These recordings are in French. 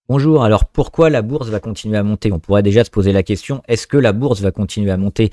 Bonjour, alors pourquoi la bourse va continuer à monter? On pourrait déjà se poser la question, est-ce que la bourse va continuer à monter?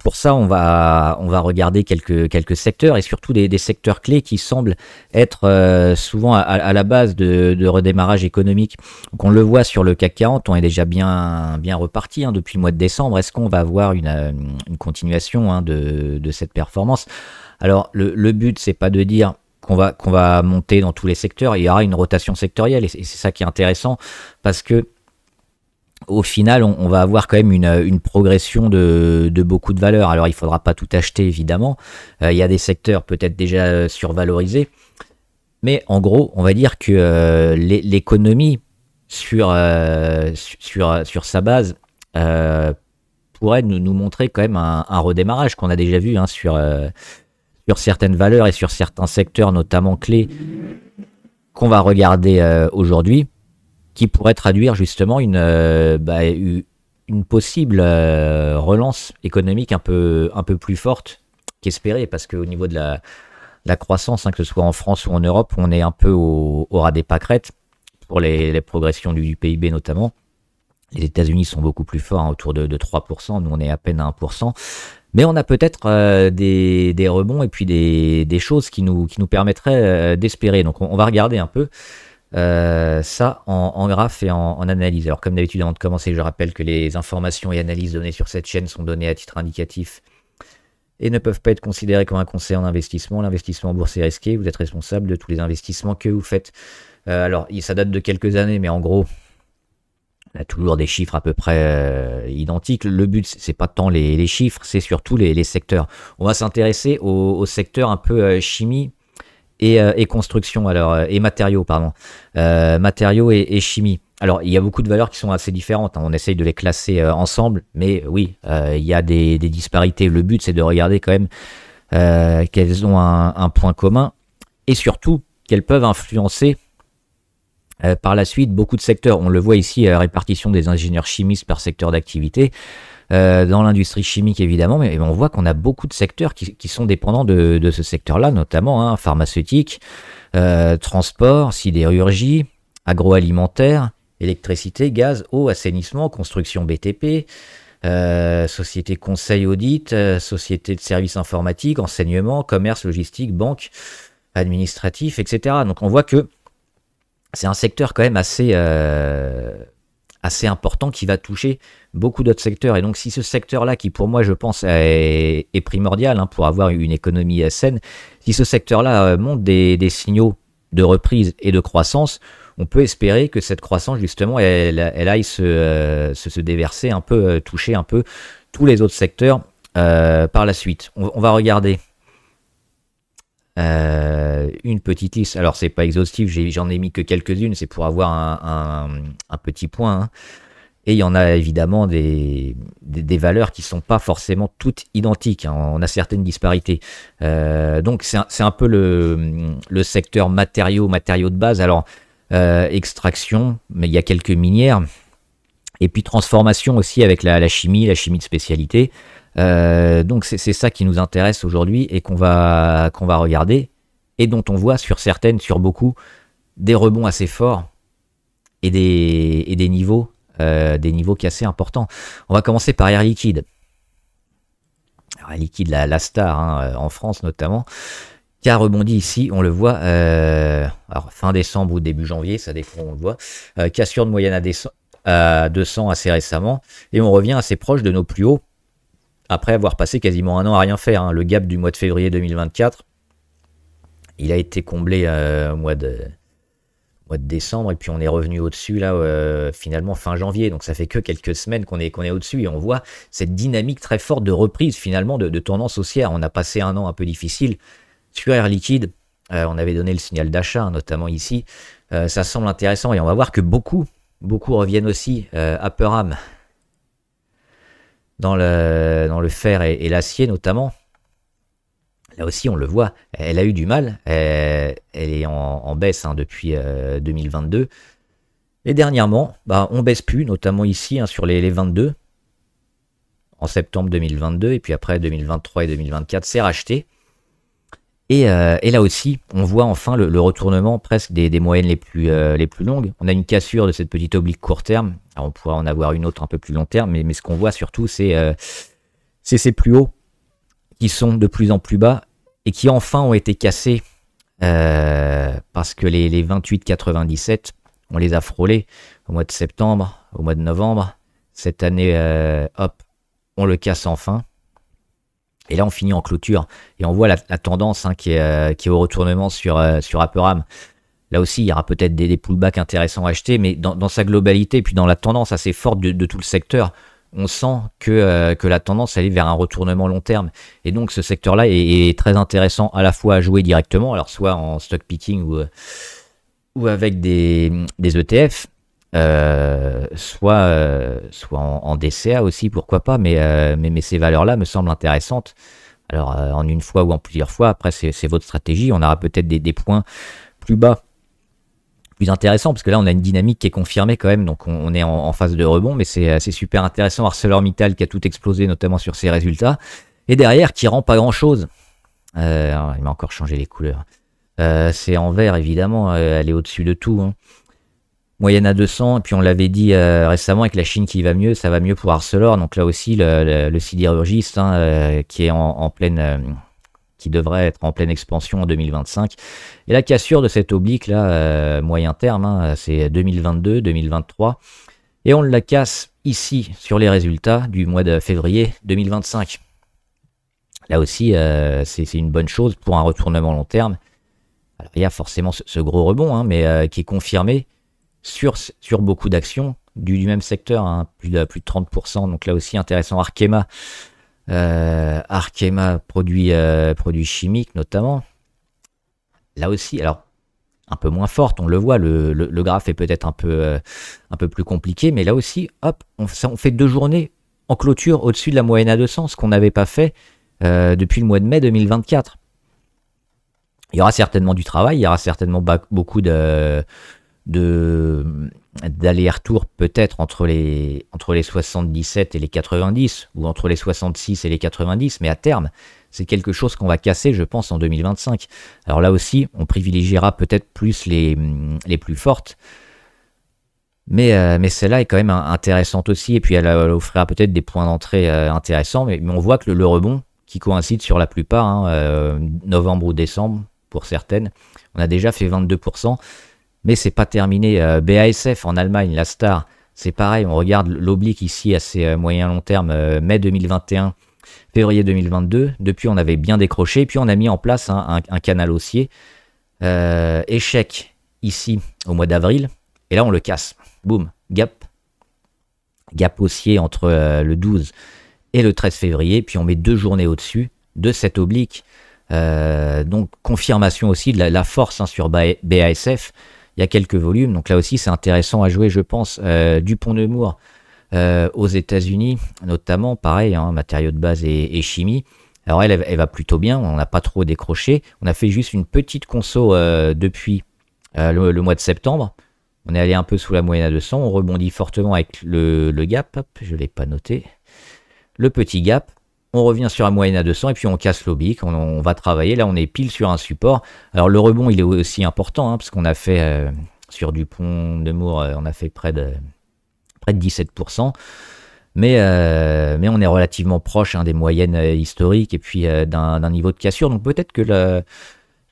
Pour ça, on va regarder quelques secteurs et surtout des secteurs clés qui semblent être souvent à la base de redémarrage économique. Donc on le voit sur le CAC 40, on est déjà bien reparti depuis le mois de décembre. Est-ce qu'on va avoir une continuation de cette performance? Alors le but, c'est pas de dire qu'on va monter dans tous les secteurs. Il y aura une rotation sectorielle et c'est ça qui est intéressant parce que au final, on va avoir quand même une progression de beaucoup de valeurs. Alors, il ne faudra pas tout acheter, évidemment. Il y a des secteurs peut-être déjà survalorisés. Mais en gros, on va dire que l'économie sur sa base pourrait nous montrer quand même un redémarrage qu'on a déjà vu sur certaines valeurs et sur certains secteurs, notamment clés, qu'on va regarder aujourd'hui, qui pourrait traduire justement une possible relance économique un peu plus forte qu'espérée, parce qu'au niveau de la croissance, que ce soit en France ou en Europe, on est un peu au ras des pâquerettes pour les progressions du PIB notamment. Les États-Unis sont beaucoup plus forts, autour de 3%, nous on est à peine à 1%. Mais on a peut-être des rebonds et puis des choses qui nous permettraient d'espérer. Donc on va regarder un peu ça en graphe et en analyse. Alors comme d'habitude, avant de commencer, je rappelle que les informations et analyses données sur cette chaîne sont données à titre indicatif et ne peuvent pas être considérées comme un conseil en investissement. L'investissement en bourse est risqué, vous êtes responsable de tous les investissements que vous faites. Alors ça date de quelques années, mais en gros, on a toujours des chiffres à peu près identiques. Le but, c'est pas tant les chiffres, c'est surtout les secteurs. On va s'intéresser au secteur un peu chimie et construction, et matériaux, pardon. Matériaux et chimie. Alors, il y a beaucoup de valeurs qui sont assez différentes. On essaye de les classer ensemble, mais oui, il y a des disparités. Le but, c'est de regarder quand même qu'elles ont un point commun et surtout qu'elles peuvent influencer par la suite beaucoup de secteurs. On le voit ici, répartition des ingénieurs chimistes par secteur d'activité. Dans l'industrie chimique évidemment, mais on voit qu'on a beaucoup de secteurs qui sont dépendants de ce secteur-là, notamment pharmaceutique, transport, sidérurgie, agroalimentaire, électricité, gaz, eau, assainissement, construction BTP, société conseil audit, société de services informatiques, enseignement, commerce, logistique, banque, administratif, etc. Donc on voit que c'est un secteur quand même assez important qui va toucher beaucoup d'autres secteurs. Et donc si ce secteur-là, qui pour moi je pense est primordial pour avoir une économie saine, si ce secteur-là montre des signaux de reprise et de croissance, on peut espérer que cette croissance justement elle aille se déverser un peu, toucher un peu tous les autres secteurs par la suite. On va regarder une petite liste. Alors c'est pas exhaustif, j'en ai mis que quelques-unes, c'est pour avoir un petit point. Et il y en a évidemment des valeurs qui sont pas forcément toutes identiques. On a certaines disparités. Donc c'est un peu le secteur matériaux de base. Alors extraction, mais il y a quelques minières. Et puis transformation aussi avec la chimie de spécialité. Donc c'est ça qui nous intéresse aujourd'hui et qu'on va regarder et dont on voit sur beaucoup, des rebonds assez forts et des niveaux qui sont assez importants. On va commencer par Air Liquide. Alors, Air Liquide, la star en France notamment, qui a rebondi ici, on le voit, alors fin décembre ou début janvier, ça dépend, on le voit, cassure de moyenne à 200 assez récemment, et on revient assez proche de nos plus hauts, après avoir passé quasiment un an à rien faire. Le gap du mois de février 2024, il a été comblé au mois de décembre, et puis on est revenu au-dessus là finalement fin janvier, donc ça fait que quelques semaines qu'on est au-dessus, et on voit cette dynamique très forte de reprise finalement, de tendance haussière. On a passé un an un peu difficile sur Air Liquide, on avait donné le signal d'achat notamment ici, ça semble intéressant, et on va voir que beaucoup reviennent aussi à Aperam, dans le fer et l'acier notamment. Là aussi, on le voit, elle a eu du mal, elle est en baisse depuis 2022. Et dernièrement, on baisse plus, notamment ici sur les 22, en septembre 2022, et puis après 2023 et 2024, c'est racheté. Et là aussi, on voit enfin le retournement presque des moyennes les plus longues. On a une cassure de cette petite oblique court terme. Alors on pourra en avoir une autre un peu plus long terme, mais ce qu'on voit surtout, c'est ces plus hauts qui sont de plus en plus bas et qui enfin ont été cassés parce que les 28,97, on les a frôlés au mois de septembre, au mois de novembre. Cette année, hop, on le casse enfin. Et là, on finit en clôture et on voit la tendance qui est au retournement sur Aperam. Là aussi, il y aura peut-être des pullbacks intéressants à acheter, mais dans sa globalité, et puis dans la tendance assez forte de tout le secteur, on sent que la tendance allait vers un retournement long terme. Et donc, ce secteur-là est très intéressant à la fois à jouer directement, alors soit en stock picking ou avec des ETF, soit en DCA aussi, pourquoi pas, mais ces valeurs-là me semblent intéressantes. Alors, en une fois ou en plusieurs fois, après, c'est votre stratégie. On aura peut-être des points plus bas, plus intéressants, parce que là, on a une dynamique qui est confirmée quand même, donc on est en phase de rebond, mais c'est super intéressant. ArcelorMittal qui a tout explosé, notamment sur ses résultats, et derrière, qui rend pas grand-chose. Il m'a encore changé les couleurs. C'est en vert, évidemment, elle est au-dessus de tout, hein. Moyenne à 200, et puis on l'avait dit récemment avec la Chine qui va mieux, ça va mieux pour Arcelor, donc là aussi le sidérurgiste qui est en pleine, qui devrait être en pleine expansion en 2025. Et la cassure de cette oblique là, moyen terme, c'est 2022, 2023, et on la casse ici sur les résultats du mois de février 2025. Là aussi, c'est une bonne chose pour un retournement long terme. Alors, il y a forcément ce gros rebond, mais qui est confirmé sur beaucoup d'actions du même secteur, plus de 30%. Donc là aussi, intéressant. Arkema, produits chimiques notamment. Là aussi, alors, un peu moins forte, on le voit, le graphe est peut-être un peu plus compliqué, mais là aussi, hop, on fait 2 journées en clôture au-dessus de la moyenne à 200, ce qu'on n'avait pas fait depuis le mois de mai 2024. Il y aura certainement du travail, il y aura certainement beaucoup d'aller-retour peut-être entre les 77 et les 90, ou entre les 66 et les 90, mais à terme, c'est quelque chose qu'on va casser, je pense, en 2025. Alors là aussi, on privilégiera peut-être plus les plus fortes, mais celle-là est quand même intéressante aussi, et puis elle offrira peut-être des points d'entrée intéressants, mais on voit que le rebond, qui coïncide sur la plupart, novembre ou décembre, pour certaines, on a déjà fait 22%, mais c'est pas terminé. BASF en Allemagne, la Star, c'est pareil, on regarde l'oblique ici à ces moyen long terme, mai 2021, février 2022, depuis on avait bien décroché, puis on a mis en place un canal haussier, échec ici au mois d'avril, et là on le casse, boum, gap haussier entre le 12 et le 13 février, puis on met 2 journées au-dessus de cette oblique. Donc confirmation aussi de la force sur BASF. Il y a quelques volumes, donc là aussi c'est intéressant à jouer, je pense. Dupont-Nemours aux États-Unis, notamment, pareil, matériaux de base et chimie. Alors elle va plutôt bien, on n'a pas trop décroché. On a fait juste une petite conso depuis le mois de septembre. On est allé un peu sous la moyenne à 200, on rebondit fortement avec le gap, hop, je ne l'ai pas noté. Le petit gap, on revient sur la moyenne à 200 et puis on casse l'oblique, on va travailler. Là, on est pile sur un support. Alors, le rebond, il est aussi important, parce qu'on a fait sur Dupont-Nemours, on a fait près de 17%. Mais on est relativement proche des moyennes historiques et puis d'un niveau de cassure. Donc, peut-être que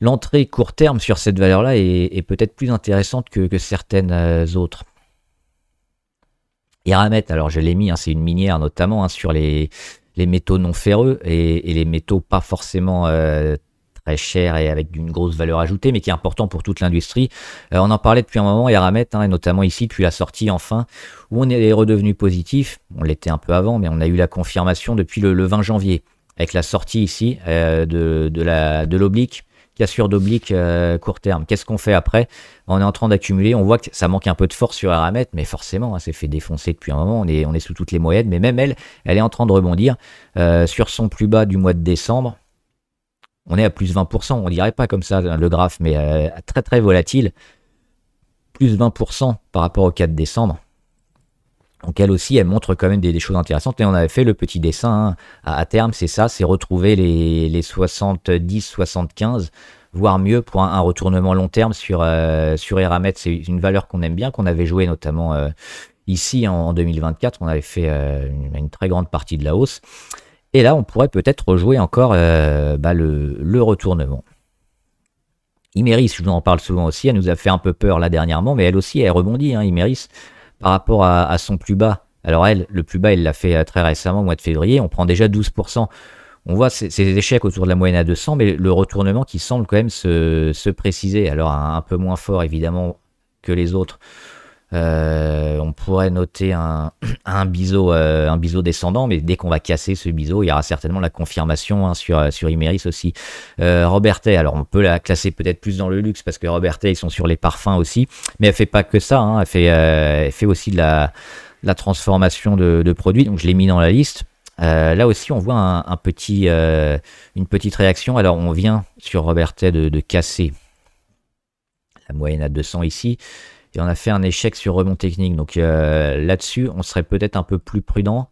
l'entrée court terme sur cette valeur-là est peut-être plus intéressante que certaines autres. Eramet, alors je l'ai mis, c'est une minière notamment sur les métaux non ferreux et les métaux pas forcément très chers et avec une grosse valeur ajoutée, mais qui est important pour toute l'industrie. On en parlait depuis un moment, Eramet, et notamment ici depuis la sortie enfin, où on est redevenu positif. On l'était un peu avant, mais on a eu la confirmation depuis le 20 janvier, avec la sortie ici de l'oblique, cassure d'oblique court terme. Qu'est-ce qu'on fait après? On est en train d'accumuler, on voit que ça manque un peu de force sur Eramet, mais forcément, c'est fait défoncer depuis un moment, on est sous toutes les moyennes, mais même elle est en train de rebondir sur son plus bas du mois de décembre. On est à plus 20%, on dirait pas comme ça le graphe, mais très très volatile, plus 20% par rapport au 4 décembre. Donc elle aussi, elle montre quand même des choses intéressantes. Et on avait fait le petit dessin, hein. À terme, c'est ça, c'est retrouver les 70-75, voire mieux pour un retournement long terme sur Eramet. C'est une valeur qu'on aime bien, qu'on avait joué notamment ici en 2024. On avait fait une très grande partie de la hausse. Et là, on pourrait peut-être rejouer encore le retournement. Imerys, je vous en parle souvent aussi, elle nous a fait un peu peur là dernièrement, mais elle aussi, elle rebondit, hein, Imerys, par rapport à son plus bas. Alors elle, le plus bas, elle l'a fait très récemment, au mois de février, on prend déjà 12%. On voit ces échecs autour de la moyenne à 200, mais le retournement qui semble quand même se préciser. Alors un peu moins fort, évidemment, que les autres. On pourrait noter un biseau descendant, mais dès qu'on va casser ce biseau, il y aura certainement la confirmation, hein, sur Imerys aussi. Robertet, alors on peut la classer peut-être plus dans le luxe parce que Robertet, ils sont sur les parfums aussi, mais elle fait pas que ça, hein, elle fait aussi de la transformation de produits, donc je l'ai mis dans la liste. Là aussi, on voit une petite réaction. Alors on vient sur Robertet de casser la moyenne à 200 ici. Et on a fait un échec sur rebond technique. Donc là-dessus, on serait peut-être un peu plus prudent.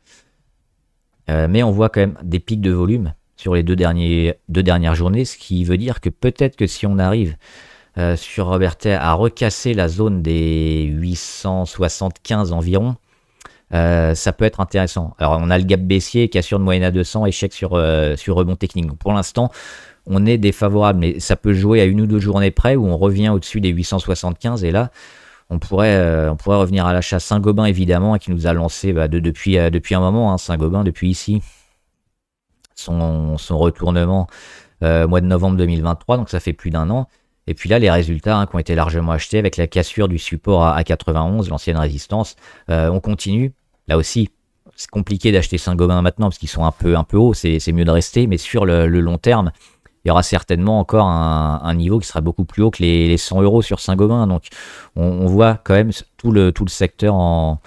Mais on voit quand même des pics de volume sur les deux dernières journées. Ce qui veut dire que peut-être que si on arrive sur Robertet à recasser la zone des 875 environ, ça peut être intéressant. Alors on a le gap baissier, cassure de moyenne à 200, échec sur rebond technique. Donc pour l'instant, on est défavorable. Mais ça peut jouer à une ou deux journées près où on revient au-dessus des 875. Et là, on pourrait revenir à l'achat Saint-Gobain, évidemment, qui nous a lancé depuis un moment, hein, Saint-Gobain, depuis ici, son retournement mois de novembre 2023, donc ça fait plus d'un an. Et puis là, les résultats, hein, qui ont été largement achetés avec la cassure du support à 91, l'ancienne résistance. On continue. Là aussi, c'est compliqué d'acheter Saint-Gobain maintenant parce qu'ils sont un peu hauts, c'est mieux de rester. Mais sur le long terme, il y aura certainement encore un niveau qui sera beaucoup plus haut que les 100 euros sur Saint-Gobain. Donc, on voit quand même tout le secteur en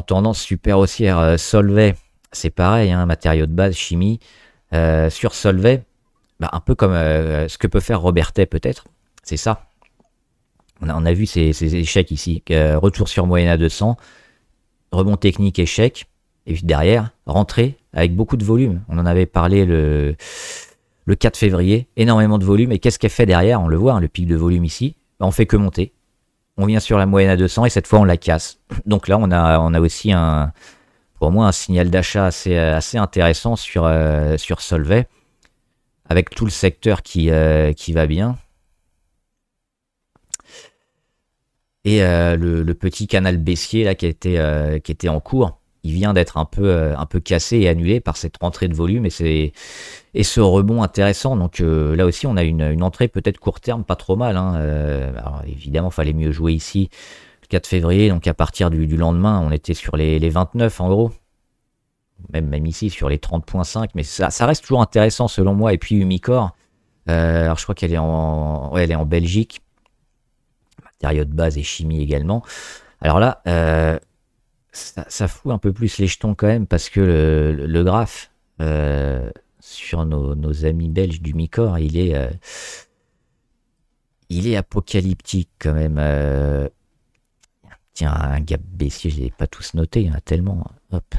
tendance super haussière. Solvay, c'est pareil, hein, matériaux de base, chimie. Sur Solvay, un peu comme ce que peut faire Robertet peut-être, c'est ça. On a vu ces échecs ici. Retour sur moyenne à 200, rebond technique, échec. Et puis derrière, rentrée avec beaucoup de volume. On en avait parlé le 4 février, énormément de volume. Et qu'est-ce qu'elle fait derrière? On le voit, hein, le pic de volume ici. On fait que monter. On vient sur la moyenne à 200 et cette fois on la casse. Donc là, on a aussi pour moi un signal d'achat assez intéressant sur Solvay, avec tout le secteur qui va bien. Et le petit canal baissier là qui était en cours, il vient d'être un peu cassé et annulé par cette rentrée de volume et ce rebond intéressant. Donc là aussi, on a une entrée peut-être court terme, pas trop mal, hein. Alors évidemment, il fallait mieux jouer ici le 4 février. Donc à partir du lendemain, on était sur les 29 en gros. Même ici sur les 30.5. Mais ça reste toujours intéressant selon moi. Et puis Umicore, alors je crois qu'elle est elle est en Belgique. Matériaux de base et chimie également. Alors là, ça fout un peu plus les jetons quand même parce que le graphe sur nos amis belges du Micor, il est apocalyptique quand même. Tiens, un gap baissier, je ne les ai pas tous notés, il y en a tellement. Hop.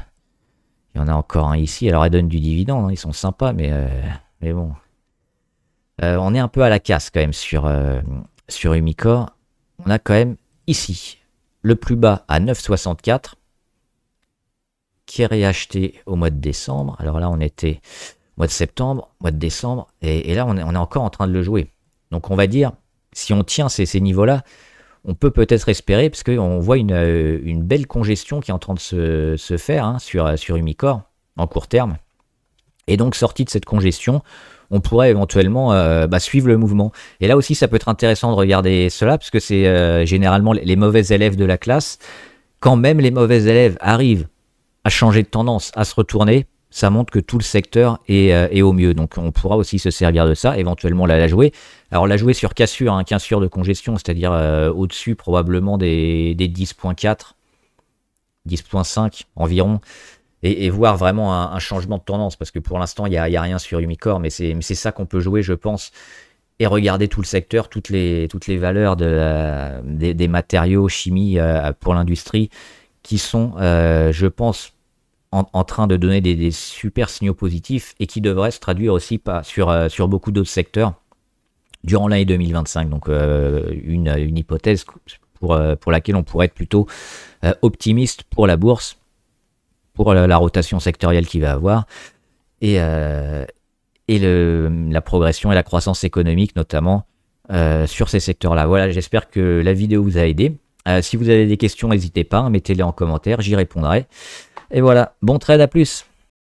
Il y en a encore un ici. Alors, elle donne du dividende, hein, ils sont sympas, mais bon. On est un peu à la casse quand même sur Umicore. On a quand même ici le plus bas à 9,64 qui est réacheté au mois de décembre. Alors là, on était mois de septembre, mois de décembre, et là, on est encore en train de le jouer. Donc, on va dire, si on tient ces niveaux-là, on peut peut-être espérer, parce qu'on voit une belle congestion qui est en train de se faire, hein, sur Umicore en court terme. Et donc, sorti de cette congestion, on pourrait éventuellement suivre le mouvement. Et là aussi, ça peut être intéressant de regarder cela, parce que c'est généralement les mauvais élèves de la classe. Quand même les mauvais élèves arrivent à changer de tendance, à se retourner, ça montre que tout le secteur est au mieux. Donc on pourra aussi se servir de ça, éventuellement la jouer. Alors la jouer sur cassure, hein, cassure de congestion, c'est-à-dire au-dessus probablement des 10.4, 10.5 environ. Et voir vraiment un changement de tendance, parce que pour l'instant, il n'y a rien sur Umicore, mais c'est ça qu'on peut jouer, je pense, et regarder tout le secteur, toutes les valeurs des matériaux, chimie pour l'industrie, qui sont, je pense, en train de donner des super signaux positifs et qui devraient se traduire aussi sur beaucoup d'autres secteurs durant l'année 2025. Donc une hypothèse pour laquelle on pourrait être plutôt optimiste pour la bourse, pour la rotation sectorielle qu'il va avoir, et la progression et la croissance économique notamment sur ces secteurs-là. Voilà, j'espère que la vidéo vous a aidé. Si vous avez des questions, n'hésitez pas, mettez-les en commentaire, j'y répondrai. Et voilà, bon trade, à plus.